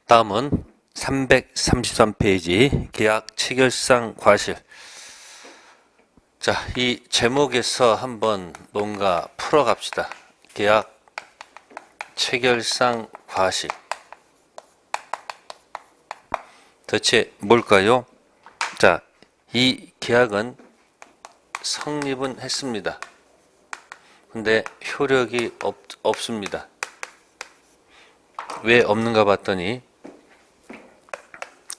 다음은 333페이지 계약 체결상 과실. 자, 이 제목에서 한번 뭔가 풀어갑시다. 계약 체결상 과실. 대체 뭘까요? 자, 이 계약은 성립은 했습니다. 근데 효력이 없습니다. 왜 없는가 봤더니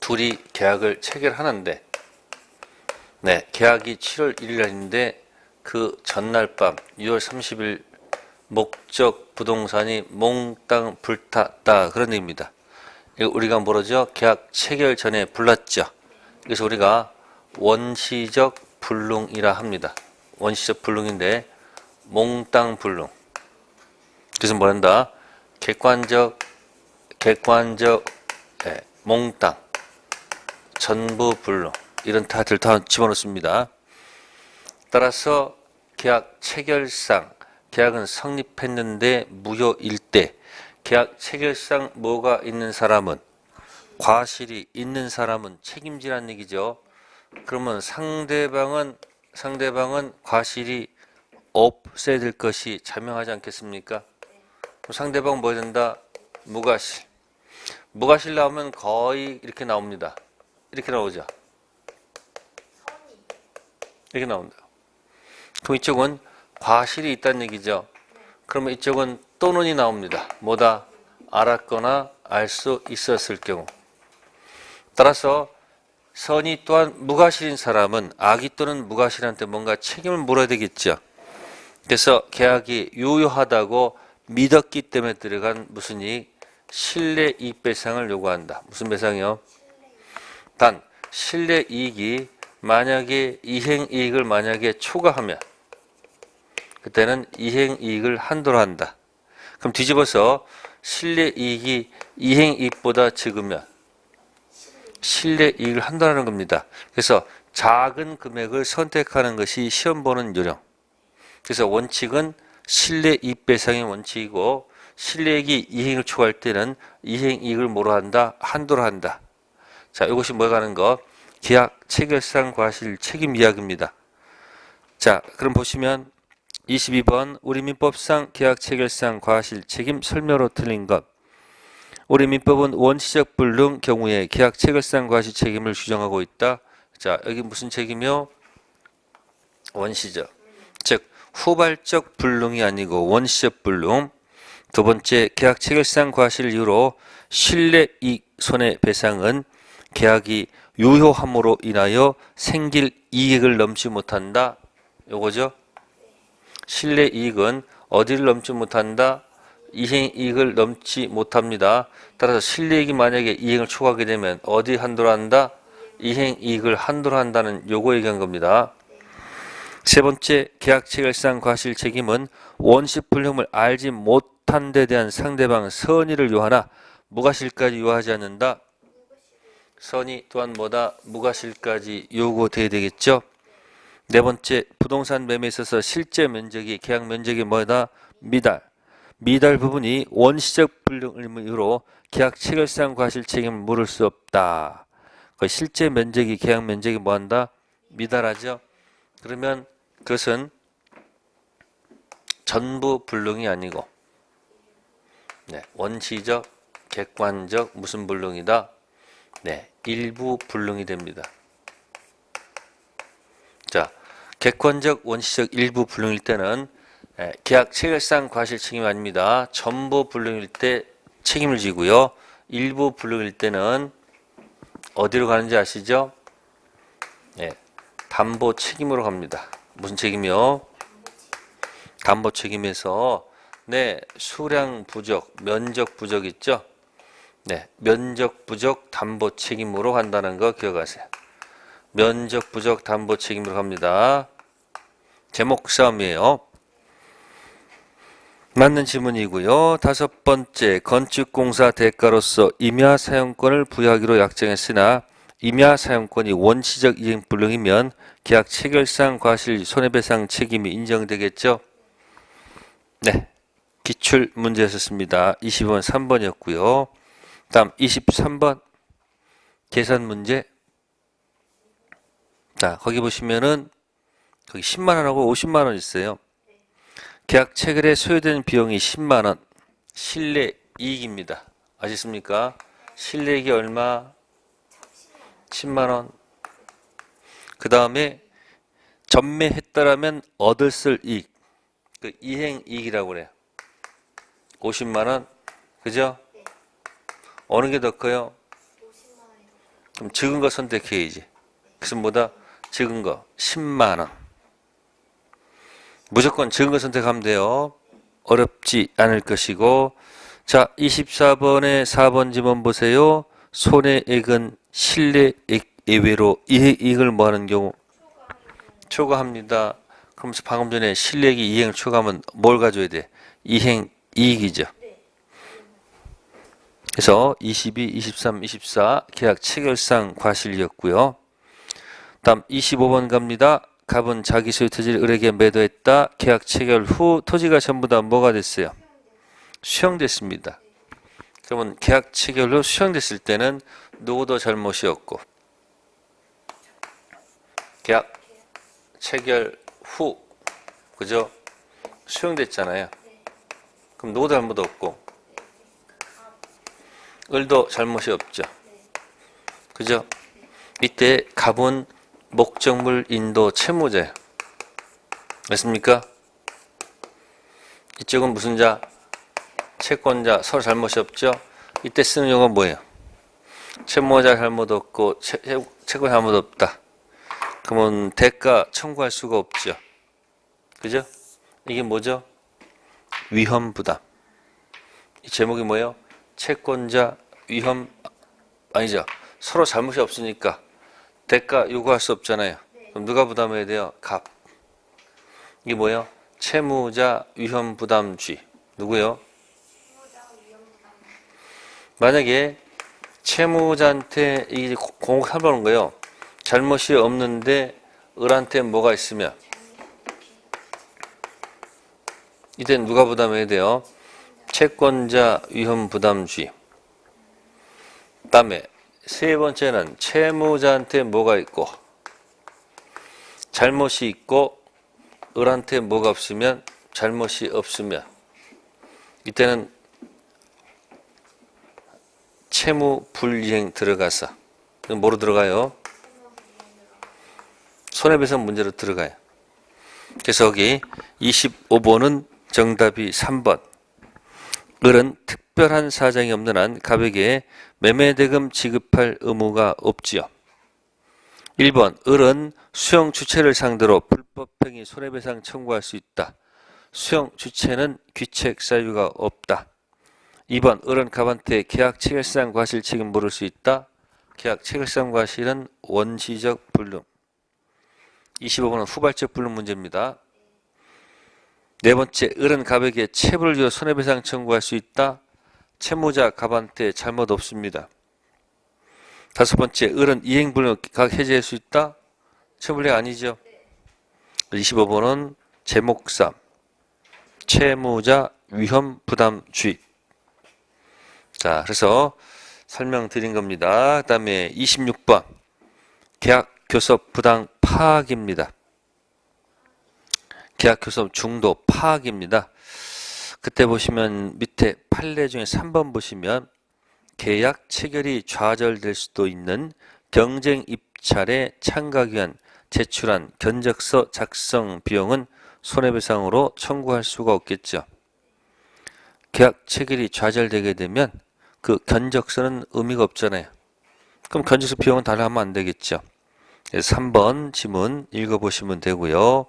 둘이 계약을 체결하는데, 네, 계약이 7월 1일 날인데 그 전날 밤 6월 30일 목적 부동산이 몽땅 불탔다, 그런 얘기입니다. 이거 우리가 뭐라죠? 계약 체결 전에 불났죠. 그래서 우리가 원시적 불능이라 합니다. 원시적 불능인데 몽땅 불능. 그래서 뭐란다? 객관적 몽땅, 전부 불능, 이런 다들 다 집어넣습니다. 따라서 계약 체결상, 계약은 성립했는데 무효일 때 계약 체결상 뭐가 있는 사람은, 과실이 있는 사람은 책임지라는 얘기죠. 그러면 상대방은 과실이 없어야 될 것이 자명하지 않겠습니까? 상대방은 뭐 해야 된다? 무과실. 무과실 나오면 거의 이렇게 나옵니다. 이렇게 나오죠. 이렇게 나온다. 그럼 이쪽은 과실이 있다는 얘기죠. 그러면 이쪽은 또는이 나옵니다. 뭐다? 알았거나 알 수 있었을 경우. 따라서 선이 또한 무과실인 사람은 악이 또는 무과실한테 뭔가 책임을 물어야 되겠죠. 그래서 계약이 유효하다고 믿었기 때문에 들어간 무슨 이익? 실내이익 배상을 요구한다. 무슨 배상이요? 단 실내이익이 만약에 이행이익을 만약에 초과하면 그때는 이행이익을 한도로 한다. 그럼 뒤집어서 실내이익이 이행이익보다 적으면 실내이익을 한도로 하는 겁니다. 그래서 작은 금액을 선택하는 것이 시험 보는 요령. 그래서 원칙은 실내이익 배상의 원칙이고, 실내이익이 이행을 초과할 때는 이행이익을 뭐로 한다? 한도로 한다. 자, 이것이 뭐가 하는 거? 계약 체결상 과실 책임 이야기입니다. 자, 그럼 보시면 22번 우리 민법상 계약 체결상 과실 책임 설명으로 틀린 것. 우리 민법은 원시적 불능 경우에 계약 체결상 과실 책임을 규정하고 있다. 자, 여기 무슨 책임이요? 원시적. 즉 후발적 불능이 아니고 원시적 불능. 두 번째, 계약 체결상 과실 이후로 실내이익 손해배상은 계약이 유효함으로 인하여 생길 이익을 넘지 못한다. 요거죠. 실내이익은 어디를 넘지 못한다? 이행이익을 넘지 못합니다. 따라서 실내이익이 만약에 이행을 초과하게 되면 어디 한도로 한다? 이행이익을 한도로 한다는 요거 얘기한 겁니다. 세 번째, 계약 체결상 과실 책임은 원시 불능을 알지 못한 데 대한 상대방 선의를 요하나 무과실까지 요하지 않는다. 선의 또한 뭐다? 무과실까지 요구돼야 되겠죠. 네 번째, 부동산 매매에 있어서 실제 면적이 계약 면적이 뭐다? 미달 부분이 원시적 불능 이유로 계약 체결상 과실 책임을 물을 수 없다. 그 실제 면적이 계약 면적이 뭐한다? 미달하죠. 그러면 그것은 전부 불능이 아니고, 네, 원시적, 객관적 무슨 불능이다? 네, 일부 불능이 됩니다. 자, 객관적, 원시적, 일부 불능일 때는 계약 체결상 과실 책임이 아닙니다. 전부 불능일 때 책임을 지고요. 일부 불능일 때는 어디로 가는지 아시죠? 네, 담보 책임으로 갑니다. 무슨 책임이요? 담보 책임에서 네, 수량 부족, 면적 부족 있죠? 네, 면적 부족 담보 책임으로 간다는 거 기억하세요. 면적 부족 담보 책임으로 갑니다. 제목 싸움이에요. 맞는 질문이고요. 다섯 번째, 건축공사 대가로서 임야 사용권을 부여하기로 약정했으나 임야 사용권이 원시적 이행 불능이면 계약 체결상 과실 손해배상 책임이 인정되겠죠? 네, 기출 문제였습니다. 20번 3번이었고요. 다음 23번 계산 문제. 자, 거기 보시면은 거기 10만 원하고 50만 원 있어요. 계약 체결에 소요되는 비용이 10만 원. 실내 이익입니다. 아시습니까? 실내 이익이 얼마? 10만 원. 그 다음에 전매했다라면 얻을 쓸 이익. 그 이행 이익이라고 그래요. 50만 원. 그죠? 어느 게 더 커요? 그럼 적은 거 선택해야지. 그래서 뭐다? 적은 거 10만 원. 무조건 적은 거 선택하면 돼요. 어렵지 않을 것이고. 자, 24번에 4번 지문 보세요. 손해액은 실내액 예외로 이익을 뭐 하는 경우? 초과합니다. 그러면서 방금 전에 실내액이 이행을 초과하면 뭘 가져야 돼? 이행 이익이죠. 그래서 22, 23, 24 계약 체결상 과실이었고요. 다음 25번 갑니다. 갑은 자기 소유 토지를 을에게 매도했다. 계약 체결 후 토지가 전부 다 뭐가 됐어요? 수용됐습니다. 그러면 계약 체결 후 수용됐을 때는 누구도 잘못이 없고, 계약 체결 후 그죠? 수용됐잖아요. 그럼 누구도 잘못 없고 을도 잘못이 없죠. 그죠? 이때 갑은 목적물 인도 채무자예요. 맞습니까? 이쪽은 무슨 자? 채권자. 서로 잘못이 없죠? 이때 쓰는 용어가 뭐예요? 채무자 잘못 없고 채권 잘못 없다. 그러면 대가 청구할 수가 없죠. 그죠? 이게 뭐죠? 위험 부담. 이 제목이 뭐예요? 채권자 위험 아니죠. 서로 잘못이 없으니까 대가 요구할 수 없잖아요. 그럼 누가 부담해야 돼요? 갑. 이게 뭐예요? 채무자 위험 부담주의. 누구요? 만약에 채무자한테 이 공을 살펴보는 거예요. 잘못이 없는데 을한테 뭐가 있으면 이때 누가 부담해야 돼요? 채권자 위험 부담주의. 그다음에 세 번째는 채무자한테 뭐가 있고 잘못이 있고 을한테 뭐가 없으면 잘못이 없으면 이때는 채무 불이행 들어가서 뭐로 들어가요? 손해배상 문제로 들어가요. 그래서 여기 25번은 정답이 3번. 을은 특별한 사정이 없는 한 갑에게 매매대금 지급할 의무가 없지요. 1번 을은 수용 주체를 상대로 불법행위 손해배상 청구할 수 있다. 수용 주체는 귀책 사유가 없다. 2번 을은 갑한테 계약 체결상 과실 책임 물을 수 있다. 계약 체결상 과실은 원시적 불능. 25번은 후발적 불능 문제입니다. 네 번째, 을은 갑에게 체불을 지어 손해배상 청구할 수 있다. 채무자 갑한테 잘못 없습니다. 다섯 번째, 을은 이행불능 각 해제할 수 있다. 채무불이행 아니죠. 25번은 제목 3, 채무자 위험 부담주의. 자, 그래서 설명드린 겁니다. 그 다음에 26번, 계약 교섭 부당 파악입니다. 계약 교섭 중도 파악입니다. 그때 보시면 밑에 판례 중에 3번 보시면 계약 체결이 좌절될 수도 있는 경쟁 입찰에 참가하기 위한 제출한 견적서 작성 비용은 손해배상으로 청구할 수가 없겠죠. 계약 체결이 좌절되게 되면 그 견적서는 의미가 없잖아요. 그럼 견적서 비용은 달라하면 안 되겠죠. 그래서 3번 지문 읽어보시면 되고요.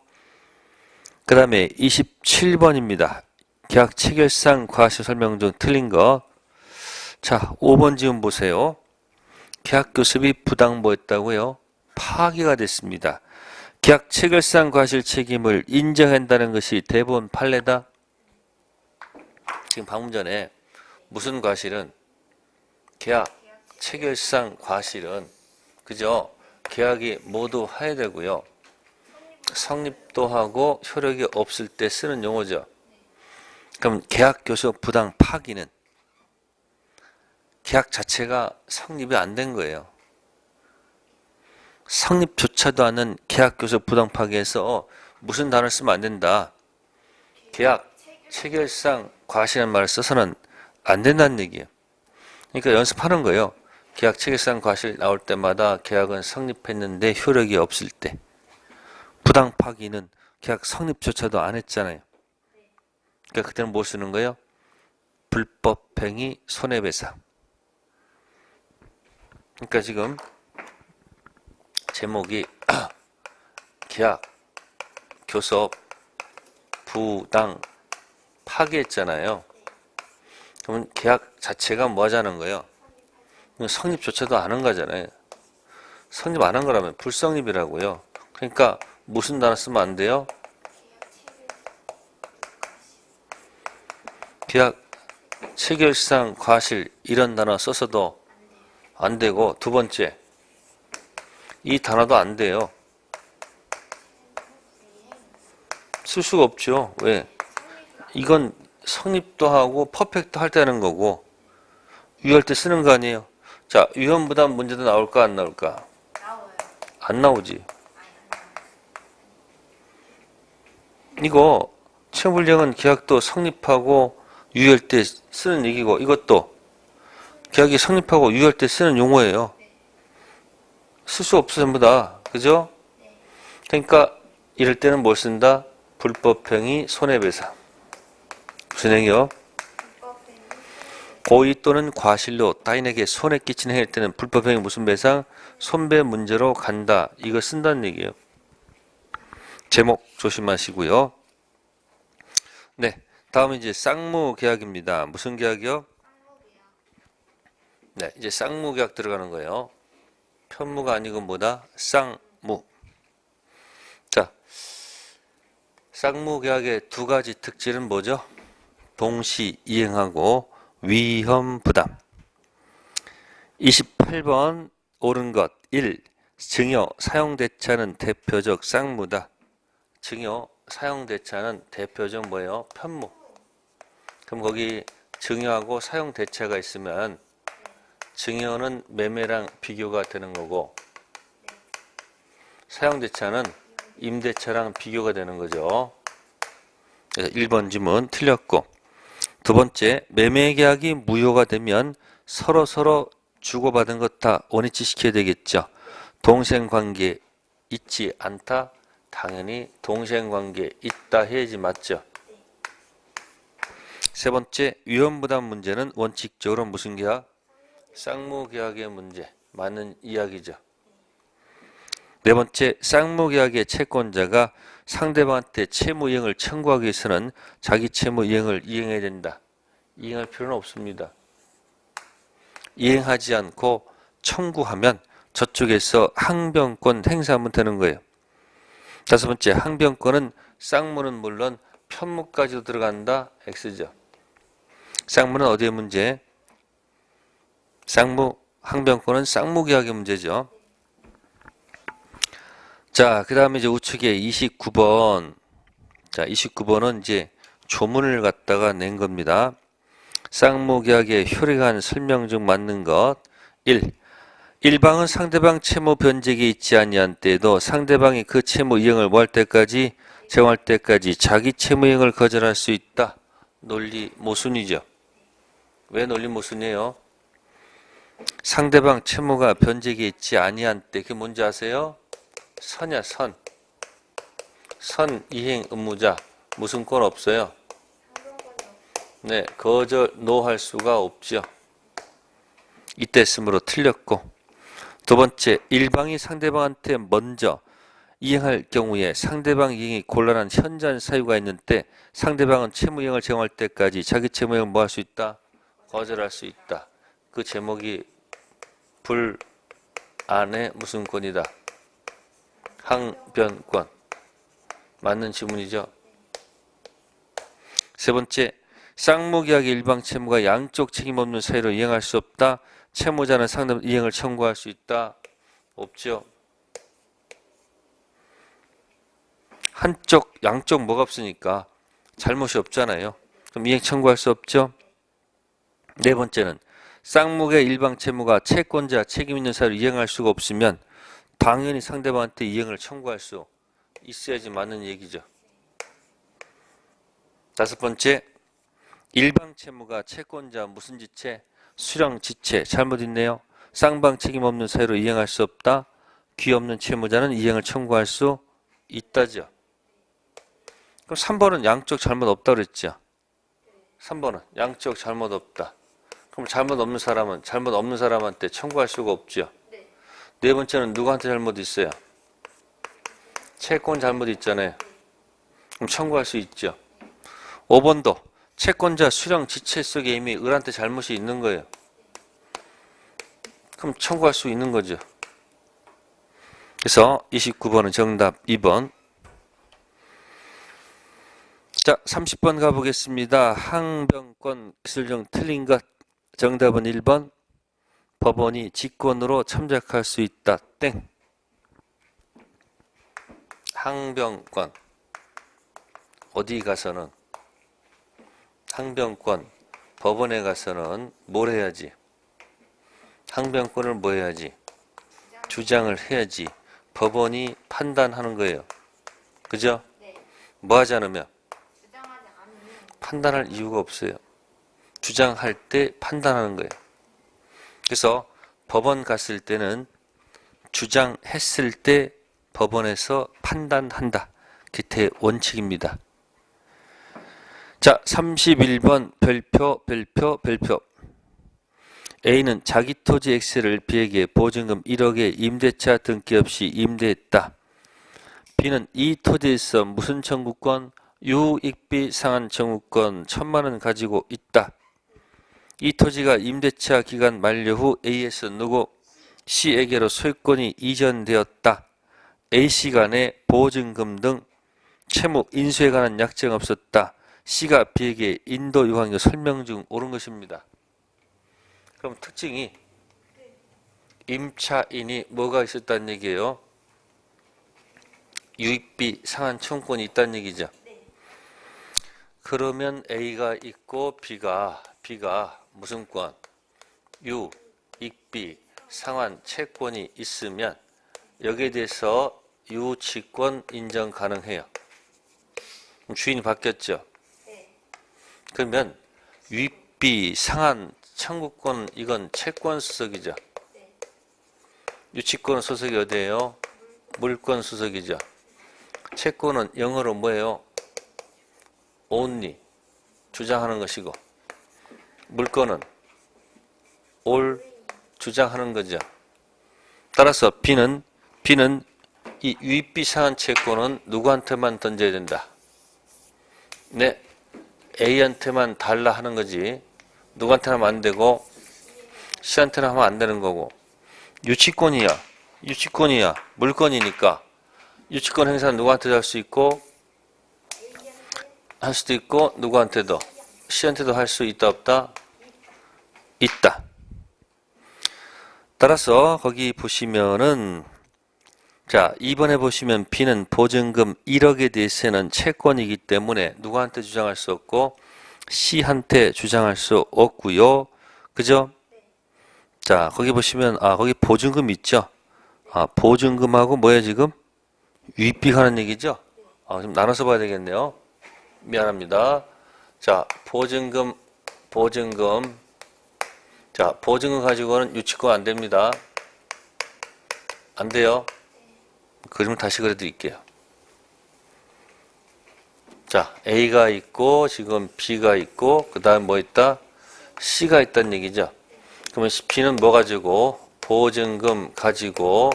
그 다음에 27번입니다. 계약 체결상 과실 설명 중 틀린 거. 자, 5번 지문 보세요. 계약 교섭이 부당보했다고요? 파기가 됐습니다. 계약 체결상 과실 책임을 인정한다는 것이 대법원 판례다. 지금 방금 전에 무슨 과실은 계약 체결상 과실은 그죠? 계약이 모두 하야되고요. 성립도 하고 효력이 없을 때 쓰는 용어죠. 그럼 계약 교섭 부당 파기는 계약 자체가 성립이 안 된 거예요. 성립조차도 않은 계약 교섭 부당 파기에서 무슨 단어를 쓰면 안 된다. 계약 체결상 과실이라는 말을 써서는 안 된다는 얘기예요. 그러니까 연습하는 거예요. 계약 체결상 과실 나올 때마다 계약은 성립했는데 효력이 없을 때, 부당 파기는 계약 성립조차도 안 했잖아요. 그러니까 그때는 뭐 쓰는 거예요? 불법행위 손해배상. 그러니까 지금 제목이 계약 교섭 부당 파기했잖아요. 그러면 계약 자체가 뭐 하자는 거예요? 성립조차도 안 한 거잖아요. 성립 안 한 거라면 불성립이라고요. 그러니까 무슨 단어 쓰면 안 돼요? 계약 체결상 과실 이런 단어 써서도 안 되고, 두 번째 이 단어도 안 돼요. 쓸 수가 없죠. 왜? 이건 성립도 하고 퍼펙트 할 때 하는 거고, 유효할 때 쓰는 거 아니에요. 자, 위헌부담 문제도 나올까 안 나올까? 나와요. 안 나오지. 이거 채무불이행은 계약도 성립하고 유효할 때 쓰는 얘기고, 이것도 계약이 성립하고 유효할 때 쓰는 용어예요. 쓸 수 없어 전부 다. 그죠? 그러니까 이럴 때는 뭘 쓴다? 불법행위 손해배상. 무슨 행위요? 고의 또는 과실로 타인에게 손해 끼치는 행위일 때는 불법행위 무슨 배상? 손배 문제로 간다. 이거 쓴다는 얘기예요. 제목 조심하시고요. 네, 다음은 이제 쌍무 계약입니다. 무슨 계약이요? 네, 이제 쌍무 계약 들어가는 거예요. 편무가 아니고 뭐다? 쌍무. 자, 쌍무 계약의 두 가지 특질은 뭐죠? 동시 이행하고 위험 부담. 28번 옳은 것 1. 증여 사용대차는 대표적 쌍무다. 증여 사용대차는 대표적 뭐예요? 편무. 그럼 거기 증여하고 사용대차가 있으면 증여는 매매랑 비교가 되는 거고, 사용대차는 임대차랑 비교가 되는 거죠. 그래서 1번 지문 틀렸고, 두 번째, 매매계약이 무효가 되면 서로 주고받은 것 다 원위치 시켜야 되겠죠. 동생관계 있지 않다? 당연히 동생관계 있다 해야지 맞죠. 세 번째, 위험부담 문제는 원칙적으로 무슨 계약? 쌍무계약의 문제. 맞는 이야기죠. 네 번째, 쌍무계약의 채권자가 상대방한테 채무이행을 청구하기 위해서는 자기 채무이행을 이행해야 된다. 이행할 필요는 없습니다. 이행하지 않고 청구하면 저쪽에서 항변권 행사하면 되는 거예요. 다섯 번째, 항변권은 쌍무는 물론 편무까지도 들어간다. X죠. 쌍무는 어디의 문제? 쌍무, 항변권은 쌍무계약의 문제죠. 자, 그 다음에 이제 우측에 29번. 자, 29번은 이제 조문을 갖다가 낸 겁니다. 쌍무계약의 효력한 설명 중 맞는 것. 1. 일방은 상대방 채무 변제기 있지 아니한 때에도 상대방이 그 채무 이행을 뭐 할 때까지, 정할 때까지 자기 채무 이행을 거절할 수 있다. 논리 모순이죠. 왜 논리 모순이에요? 상대방 채무가 변제기 있지 아니한 때, 그게 뭔지 아세요? 선이야, 선. 선 이행 의무자. 무슨 권 없어요? 네, 거절, 노할 수가 없죠. 이때 쓰므로 틀렸고. 두 번째, 일방이 상대방한테 먼저 이행할 경우에 상대방 이행이 곤란한 현저한 사유가 있는 때 상대방은 채무 이행을 정할 때까지 자기 채무 이행을 뭐 할 수 있다? 거절할 수 있다. 그 제목이 불안의 무슨 권이다? 항변권. 맞는 지문이죠. 세 번째, 쌍무계약의 일방 채무가 양쪽 책임 없는 사유로 이행할 수 없다. 채무자는 상대방 이행을 청구할 수 있다. 없죠. 한쪽, 양쪽 뭐가 없으니까 잘못이 없잖아요. 그럼 이행 청구할 수 없죠. 네 번째는 쌍목의 일방 채무가 채권자 책임 있는 사유로 이행할 수가 없으면 당연히 상대방한테 이행을 청구할 수 있어야지 맞는 얘기죠. 다섯 번째, 일방 채무가 채권자 무슨 지체? 수령 지체. 잘못 있네요. 쌍방 책임 없는 사유로 이행할 수 없다. 귀 없는 채무자는 이행을 청구할 수 있다죠. 그럼 3번은 양쪽 잘못 없다 그랬죠. 3번은 양쪽 잘못 없다. 그럼 잘못 없는 사람은 잘못 없는 사람한테 청구할 수가 없죠. 네 번째는 누구한테 잘못 있어요? 채권 잘못 있잖아요. 그럼 청구할 수 있죠. 5번도 채권자 수령 지체 속에 이미 을한테 잘못이 있는 거예요. 그럼 청구할 수 있는 거죠. 그래서 29번은 정답 2번. 자, 30번 가보겠습니다. 항변권 기술정 틀린 것. 정답은 1번. 법원이 직권으로 참작할 수 있다. 땡. 항변권. 어디 가서는 항변권. 법원에 가서는 뭘 해야지? 항변권을 뭐 해야지? 주장을 해야지. 법원이 판단하는 거예요. 그죠? 뭐 하지 않으면? 판단할 이유가 없어요. 주장할 때 판단하는 거예요. 그래서 법원 갔을 때는 주장했을 때 법원에서 판단한다. 그게 원칙입니다. 자, 31번 별표. A는 자기 토지 X를 B에게 보증금 1억에 임대차 등기 없이 임대했다. B는 이 토지에서 무슨 청구권? 유익비 상한 청구권 1,000만 원 가지고 있다. 이 토지가 임대차 기간 만료 후 A에서 누구? C에게로 소유권이 이전되었다. A씨 간에 보증금 등 채무 인수에 관한 약정 없었다. C가 B에게 인도 유황료 설명 중 옳은 것입니다. 그럼 특징이 임차인이 뭐가 있었다는 얘기예요? 유익비 상한 청구권이 있다는 얘기죠. 그러면 A가 있고 B가 무슨 권? 유익비 상환 채권이 있으면 여기에 대해서 유치권 인정 가능해요. 주인이 바뀌었죠. 그러면 유익비 상환 청구권 이건 채권 수석이죠. 유치권 수석이 어디예요? 물권 수석이죠. 채권은 영어로 뭐예요? only 주장하는 것이고 물권은 all 주장하는 거죠. 따라서 B는 이 유익비 상한 채권은 누구한테만 던져야 된다. 네, A한테만 달라 하는 거지. 누구한테나 하면 안 되고 C한테나 하면 안 되는 거고. 유치권이야. 물권이니까 유치권 행사는 누구한테도 할 수 있고 할 수도 있고 누구한테도 C한테도 할 수 있다 없다? 있다. 따라서 거기 보시면은 자 2번에 보시면 B는 보증금 1억에 대해서는 채권이기 때문에 누구한테 주장할 수 없고 C한테 주장할 수 없고요. 그죠? 자 거기 보시면 거기 보증금 있죠? 보증금하고 뭐야 지금? 유익비가 하는 얘기죠? 좀 나눠서 봐야 되겠네요. 미안합니다. 자 보증금 자 보증금 가지고는 유치권 안 됩니다. 안 돼요. 그림을 다시 그려드릴게요. 자 A가 있고 지금 B가 있고 그 다음 뭐 있다? C가 있다는 얘기죠. 그러면 B는 뭐 가지고? 보증금 가지고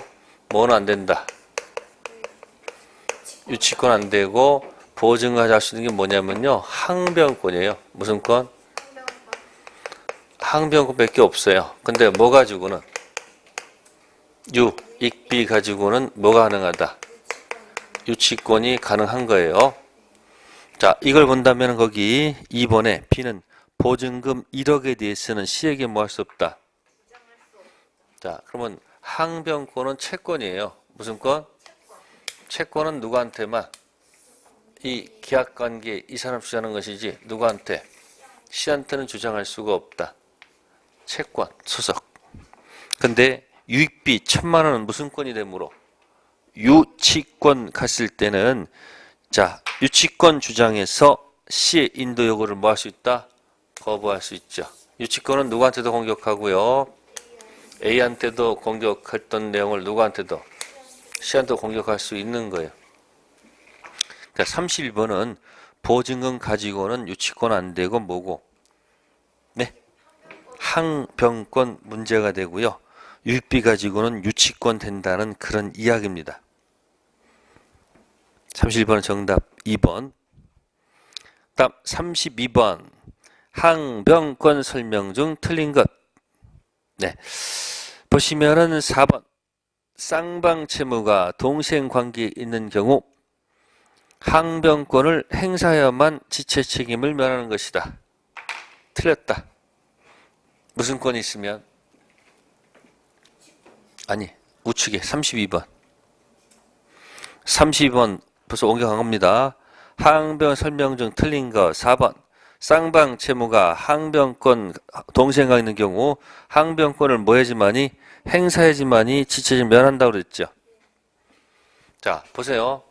뭐는 안 된다. 유치권 안 되고 보증금 가지고 할 수 있는 게 뭐냐면요. 항변권이에요. 무슨 권? 항변권밖에 없어요. 근데 뭐 가지고는? 유익비 가지고는 뭐가 가능하다? 유치권이 가능한 거예요. 자, 이걸 본다면 거기 2번에 B는 보증금 1억에 대해서는 C에게 뭐 할 수 없다? 자, 그러면 항변권은 채권이에요. 무슨 권? 채권은 누구한테만? 이 계약관계 이 사람 주장하는 것이지 누구한테? C한테는 주장할 수가 없다. 채권, 소속. 근데 유익비 1,000만 원은 무슨 권이 되므로 유치권 갔을 때는 자, 유치권 주장에서 C의 인도 요구를 뭐 할 수 있다? 거부할 수 있죠. 유치권은 누구한테도 공격하고요. A한테도 공격했던 내용을 누구한테도 C한테도 공격할 수 있는 거예요. 그러니까 31번은 보증금 가지고는 유치권 안 되고 뭐고? 네. 항변권 문제가 되고요. 유익비 가지고는 유치권 된다는 그런 이야기입니다. 31번은 정답 2번. 다음 32번. 항변권 설명 중 틀린 것. 네. 보시면은 4번. 쌍방 채무가 동생 관계에 있는 경우 항변권을 행사해야만 지체 책임을 면하는 것이다. 틀렸다. 무슨 권이 있으면? 아니, 우측에 32번. 32번 벌써 옮겨간 겁니다. 항변 설명 중 틀린 거 4번. 쌍방 채무가 항변권 동생과 있는 경우 항변권을 뭐 해야지만이 행사해야지만이 지체를 면한다고 그랬죠. 자, 보세요.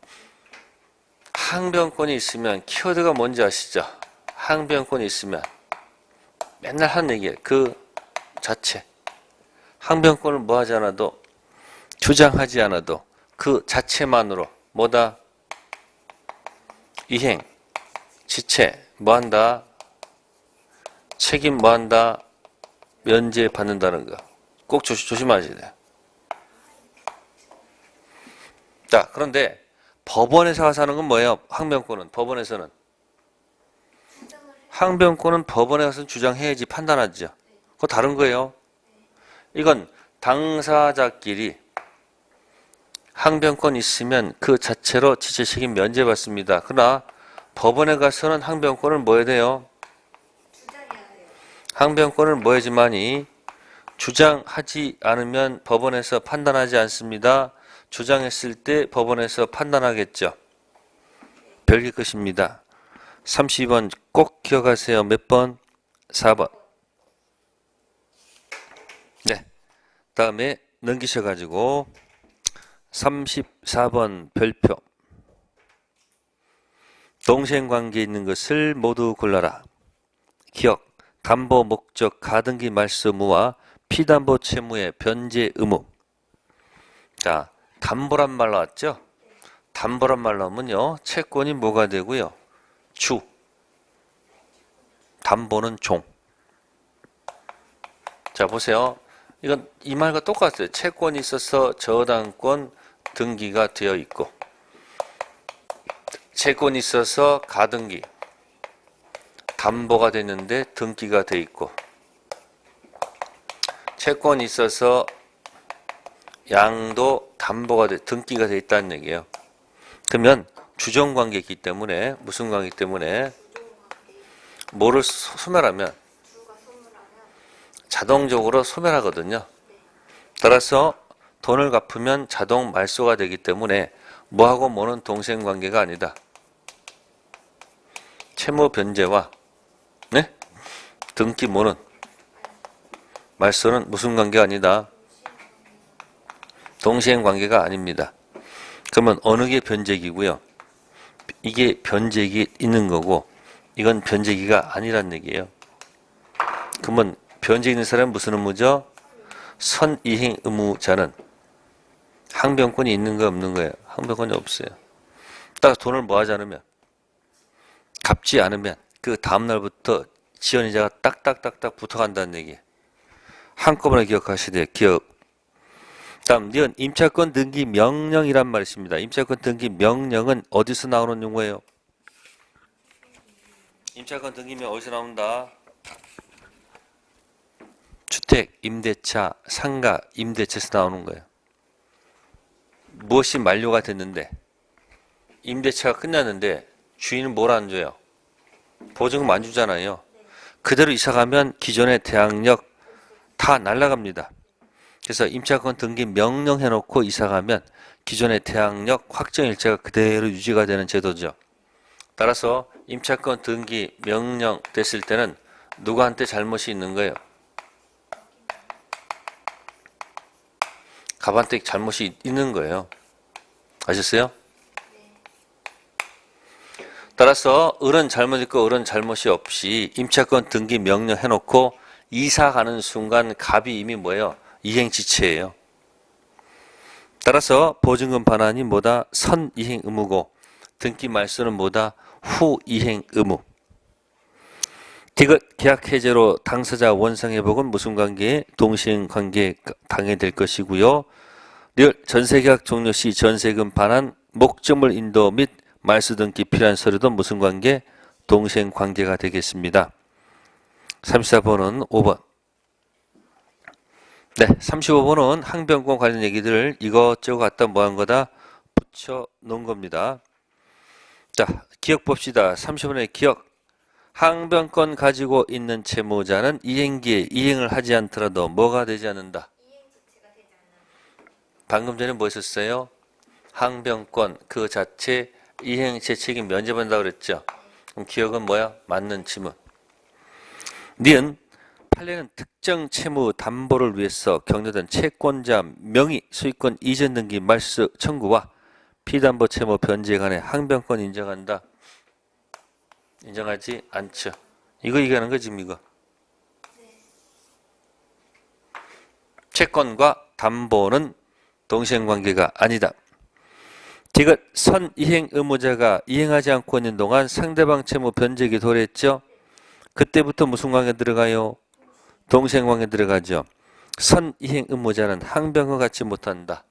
항변권이 있으면 키워드가 뭔지 아시죠? 항변권이 있으면 맨날 하는 얘기예요. 그 자체. 항변권을 뭐 하지 않아도 주장하지 않아도 그 자체만으로 뭐다? 이행, 지체, 뭐한다? 책임 뭐한다? 면제받는다는 거. 꼭 조심하셔야 돼요. 자, 그런데 법원에서 가서 하는 건 뭐예요? 항변권은. 법원에서는. 항변권은 법원에 가서 주장해야지 판단하죠. 그거 다른 거예요. 이건 당사자끼리 항변권 있으면 그 자체로 지체 책임 면제받습니다. 그러나 법원에 가서는 항변권을 뭐 해야 돼요? 항변권을 뭐 해야지만이 주장하지 않으면 법원에서 판단하지 않습니다. 주장했을 때 법원에서 판단하겠죠. 별개 것입니다. 32번 꼭 기억하세요. 몇 번? 4번. 네. 다음에 넘기셔가지고 34번 별표. 동생 관계에 있는 것을 모두 골라라. 기억, 담보 목적 가등기 말소무와 피담보 채무의 변제 의무. 자, 담보란 말 나왔죠? 담보란 말 나오면요. 채권이 뭐가 되고요? 주. 담보는 종. 자, 보세요. 이건 이 말과 똑같아요. 채권이 있어서 저당권 등기가 되어 있고, 채권이 있어서 가등기, 담보가 됐는데 등기가 되어 있고, 채권이 있어서 양도 담보가 등기가 되어 있다는 얘기예요. 그러면 주종 관계이기 때문에 무슨 관계이기 때문에 뭐를 소멸하면 자동적으로 소멸하거든요. 따라서 돈을 갚으면 자동 말소가 되기 때문에 뭐하고 뭐는 동생 관계가 아니다. 채무 변제와 네? 등기 뭐는 말소는 무슨 관계가 아니다. 동생 관계가 아닙니다. 그러면 어느 게 변제기고요? 이게 변제기 있는 거고 이건 변제기가 아니란 얘기예요. 그러면 변제 있는 사람은 무슨 의무죠? 선이행 의무자는 항변권이 있는 거 없는 거예요? 항변권이 없어요. 딱 돈을 뭐 하지 않으면 갚지 않으면 그 다음날부터 지연이자가 딱딱딱딱 붙어간다는 얘기예요. 한꺼번에 기억하시되 기억. 다음 니은 임차권 등기 명령이란 말이 있습니다. 임차권 등기 명령은 어디서 나오는 용어예요? 임차권 등기명 어디서 나온다? 주택, 임대차, 상가, 임대차에서 나오는 거예요. 무엇이 만료가 됐는데 임대차가 끝났는데 주인은 뭘 안 줘요? 보증금 안 주잖아요. 그대로 이사가면 기존의 대항력 다 날아갑니다. 그래서 임차권 등기 명령 해놓고 이사가면 기존의 대항력 확정일자가 그대로 유지가 되는 제도죠. 따라서 임차권 등기 명령 됐을 때는 누구한테 잘못이 있는 거예요? 갑한테 잘못이 있는 거예요. 아셨어요? 따라서 을은 잘못 있고 을은 잘못이 없이 임차권 등기 명령 해놓고 이사 가는 순간 갑이 이미 뭐예요? 이행지체예요. 따라서 보증금 반환이 뭐다? 선이행 의무고 등기 말소는 뭐다? 후이행 의무. 디귿 계약 해제로 당사자 원상 회복은 무슨 관계에? 동시행 관계에 방해될 것이고요. 리을 전세계약 종료 시 전세금 반환, 목적물 인도 및 말소 등기 필요한 서류도 무슨 관계? 동시행 관계가 되겠습니다. 34번은 5번. 네, 35번은 항변권 관련 얘기들을 이것저것 갖다 뭐 한 거다? 붙여 놓은 겁니다. 자, 기억 봅시다. 30번의 기억. 항변권 가지고 있는 채무자는 이행기에 이행을 하지 않더라도 뭐가 되지 않는다? 방금 전에 뭐 했었어요? 항변권 그 자체 이행체 책임 면제받는다고 그랬죠? 그럼 기억은 뭐야? 맞는 지문. 니은 판례는 특정 채무 담보를 위해서 격려된 채권자 명의 소유권 이전 등기 말소 청구와 피담보 채무 변제에 관해 항변권 인정한다. 인정하지 않죠. 이거 얘기하는 거지 이거. 채권과 담보는 동시행관계가 아니다. 디귿 선이행 의무자가 이행하지 않고 있는 동안 상대방 채무 변제기 도래했죠. 그때부터 무슨 관계 들어가요? 동시행관계 들어가죠. 선이행 의무자는 항변과 같지 못한다.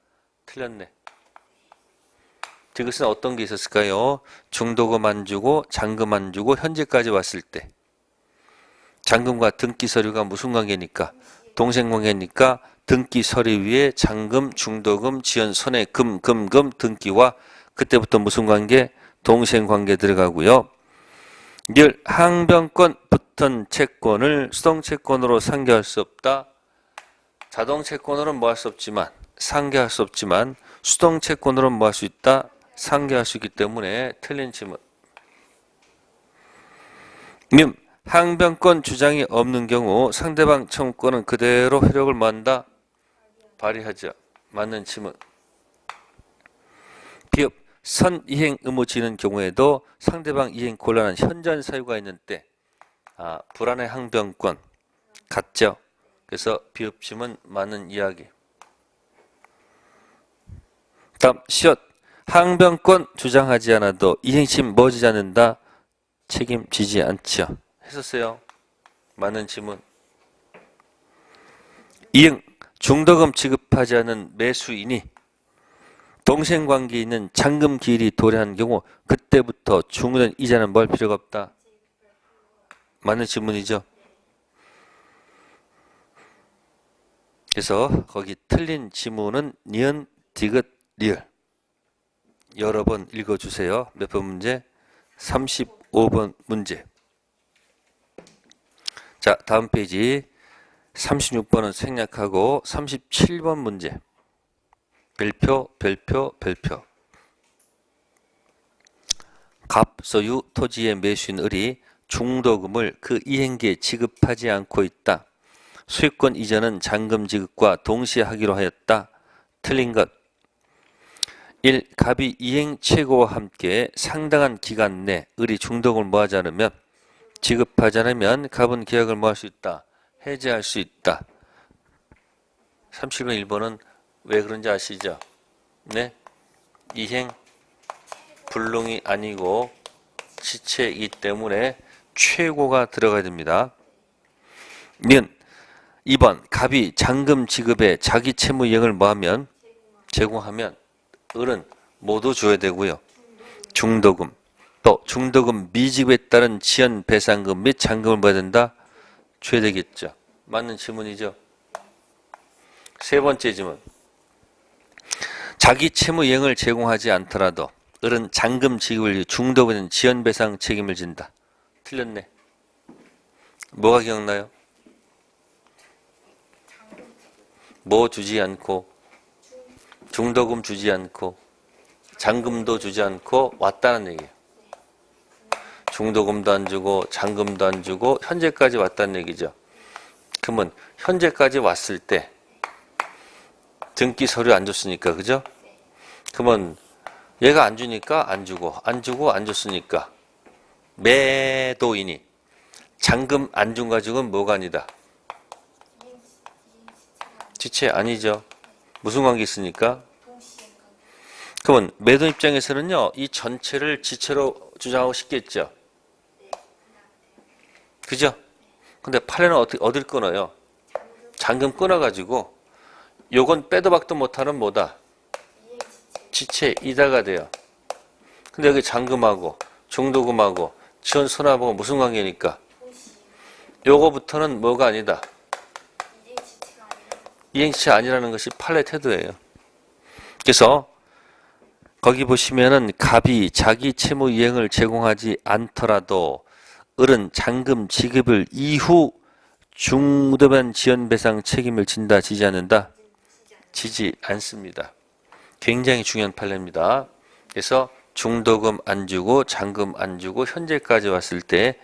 틀렸네. 디귿은 어떤 게 있었을까요? 중도금 안 주고 잔금 안 주고 현재까지 왔을 때 잔금과 등기 서류가 무슨 관계니까? 동시행관계니까 등기 서류 위에 잔금, 중도금, 지연, 손해, 금 등기와 그때부터 무슨 관계? 동시행관계 들어가고요. 늘 항변권 붙은 채권을 수동채권으로 상계할 수 없다. 자동채권으로는 뭐 할 수 없지만 상계할 수 없지만 수동채권으로는 뭐 할 수 있다? 상계할 수 있기 때문에 틀린 질문. 님, 항변권 주장이 없는 경우 상대방 청구권은 그대로 효력을 뭐한다? 발휘하죠. 맞는 질문. 비읍, 선이행 의무 지는 경우에도 상대방 이행 곤란한 현저한 사유가 있는 때 불안의 항변권 같죠. 그래서 비읍 질문 맞는 이야기. 다음 시옷, 항변권 주장하지 않아도 이행심 뭐지지 않는다? 책임지지 않죠. 했었어요. 맞는 질문. 이응, 중도금 지급하지 않은 매수인이 동생관계에 있는 잔금 기일이 도래한 경우 그때부터 중도된 이자는 뭘 필요가 없다. 맞는 질문이죠. 그래서 거기 틀린 지문은 니은, 디귿, 리을. 여러 번 읽어주세요. 몇 번 문제? 35번 문제. 자, 다음 페이지 36번은 생략하고 37번 문제. 별표. 갑, 소유, 토지의 매수인 을이 중도금을 그 이행기에 지급하지 않고 있다. 소유권 이전은 잔금 지급과 동시에 하기로 하였다. 틀린 것. 1. 갑이 이행 최고와 함께 상당한 기간 내 을이 중도금을 뭐하지 않으면 지급하지 않으면 갑은 계약을 뭐 할 수 있다? 해제할 수 있다. 37번 1번은 왜 그런지 아시죠? 네? 이행 불능이 아니고 지체이기 때문에 최고가 들어가야 됩니다. 면 2번 갑이 잔금 지급에 자기 채무 이행을 뭐하면 제공하면 을은 모두 줘야 되고요. 중도금 또 중도금 미지급에 따른 지연 배상금 및 잔금을 뭐해야 된다? 줘야 되겠죠. 맞는 질문이죠. 세 번째 질문. 자기 채무 이행을 제공하지 않더라도 을은 잔금 지급을 위해 중도금은 지연 배상 책임을 진다. 틀렸네. 뭐가 기억나요? 뭐 주지 않고 중도금 주지 않고 잔금도 주지 않고 왔다는 얘기예요. 중도금도 안 주고 잔금도 안 주고 현재까지 왔다는 얘기죠. 그러면 현재까지 왔을 때 등기 서류 안 줬으니까, 그죠? 그러면 얘가 안 주니까 안 주고, 안 주고, 안 줬으니까 매도인이 잔금 안 준 가지고는 뭐가 아니다? 지체 아니죠. 무슨 관계 있으니까? 그러면 매도 입장에서는요, 이 전체를 지체로 주장하고 싶겠죠. 그죠? 근데 판례는 어딜 끊어요? 잔금 끊어가지고 요건 빼도 박도 못하는 뭐다? 지체 이다가 돼요. 근데 여기 잔금하고 중도금하고 지원 수납하고 무슨 관계니까? 요거부터는 뭐가 아니다? 이행지체가 아니라는 것이 판례 태도예요. 그래서 거기 보시면은 갑이 자기 채무 이행을 제공하지 않더라도 을은 잔금 지급을 이후 중도변 지연배상 책임을 진다, 지지 않는다? 지지 않습니다. 굉장히 중요한 판례입니다. 그래서 중도금 안 주고 잔금 안 주고 현재까지 왔을 때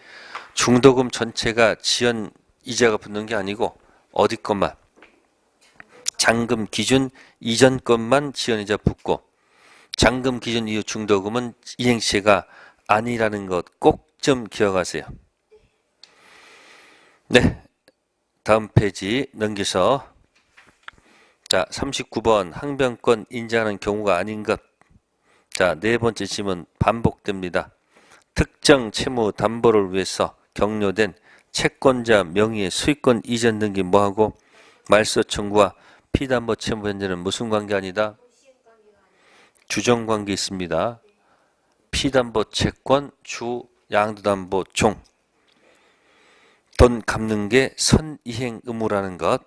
중도금 전체가 지연 이자가 붙는 게 아니고 어디 것만? 잔금 기준 이전 것만 지연 이자 붙고 잔금 기준 이후 중도금은 이행시가 아니라는 것 꼭 좀 기억하세요. 네, 다음 페이지 넘겨서 자 39번 항변권 인정하는 경우가 아닌 것. 자, 네 번째 질문 반복됩니다. 특정 채무 담보를 위해서 격려된 채권자 명의의 수익권 이전 등기 뭐하고 말소 청구와 피담보 채무 현재는 무슨 관계 아니다? 주정 관계 있습니다. 피담보 채권, 주 양도담보 종. 돈 갚는 게 선이행 의무라는 것.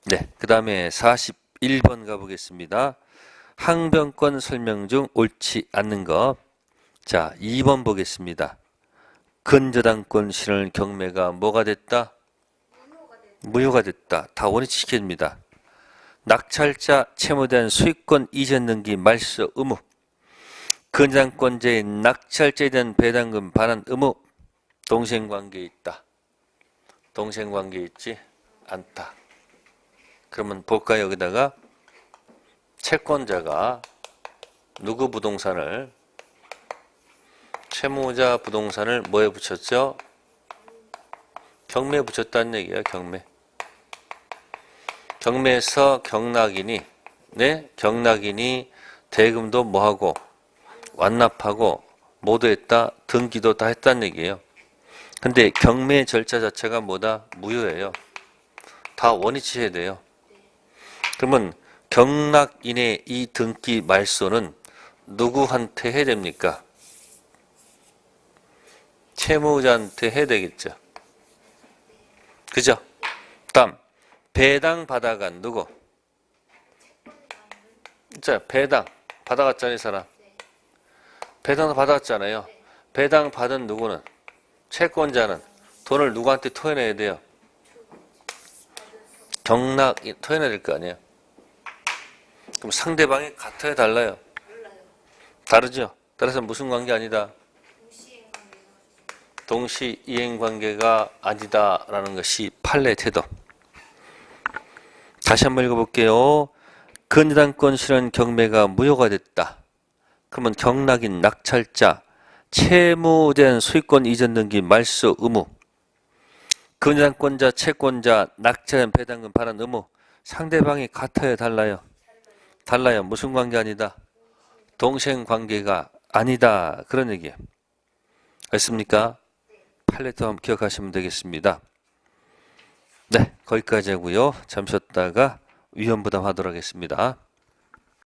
네, 그 다음에 41번 가보겠습니다. 항변권 설명 중 옳지 않는 것. 자, 2번 보겠습니다. 근저당권 실현 경매가 뭐가 됐다? 무효가 됐다. 다 원위치시킵니다. 낙찰자 채무에 대한 수익권 이전 등기 말소 의무. 근저당권자의 낙찰자에 대한 배당금 반환 의무. 동생관계에 있다. 동생관계에 있지 않다. 그러면 볼까요? 여기다가 채권자가 누구 부동산을 채무자 부동산을 뭐에 붙였죠? 경매에 붙였다는 얘기야. 경매. 경매에서 경락인이 경락인이 대금도 뭐하고 완납하고 모두 했다. 등기도 다 했다는 얘기예요. 근데 경매 절차 자체가 뭐다? 무효예요. 다 원위치해야 돼요. 그러면 경락인의 이 등기 말소는 누구한테 해야 됩니까? 채무자한테 해야 되겠죠. 그죠? 다음 배당 받아간 누구? 자, 배당 받아갔잖아요, 이 사람. 배당 받았잖아요. 배당 받은 누구는? 채권자는 돈을 누구한테 토해내야 돼요? 경락 토해내야 될 거 아니에요. 그럼 상대방이 같아요, 달라요? 다르죠. 따라서 무슨 관계 아니다? 동시 이행 관계가 아니다라는 것이 판례 태도. 다시 한번 읽어볼게요. 근저당권 실현 경매가 무효가 됐다. 그러면 경락인 낙찰자 채무에 대한 수익권 이전 등기 말소 의무. 근저당권자 채권자 낙찰자 배당금 반환 의무. 상대방이 같아요, 달라요? 달라요. 무슨 관계 아니다? 동생 관계가 아니다. 그런 얘기예요. 알겠습니까? 판례도 한번 기억하시면 되겠습니다. 네, 거기까지 하고요. 잠시 쉬었다가 위험 부담 하도록 하겠습니다.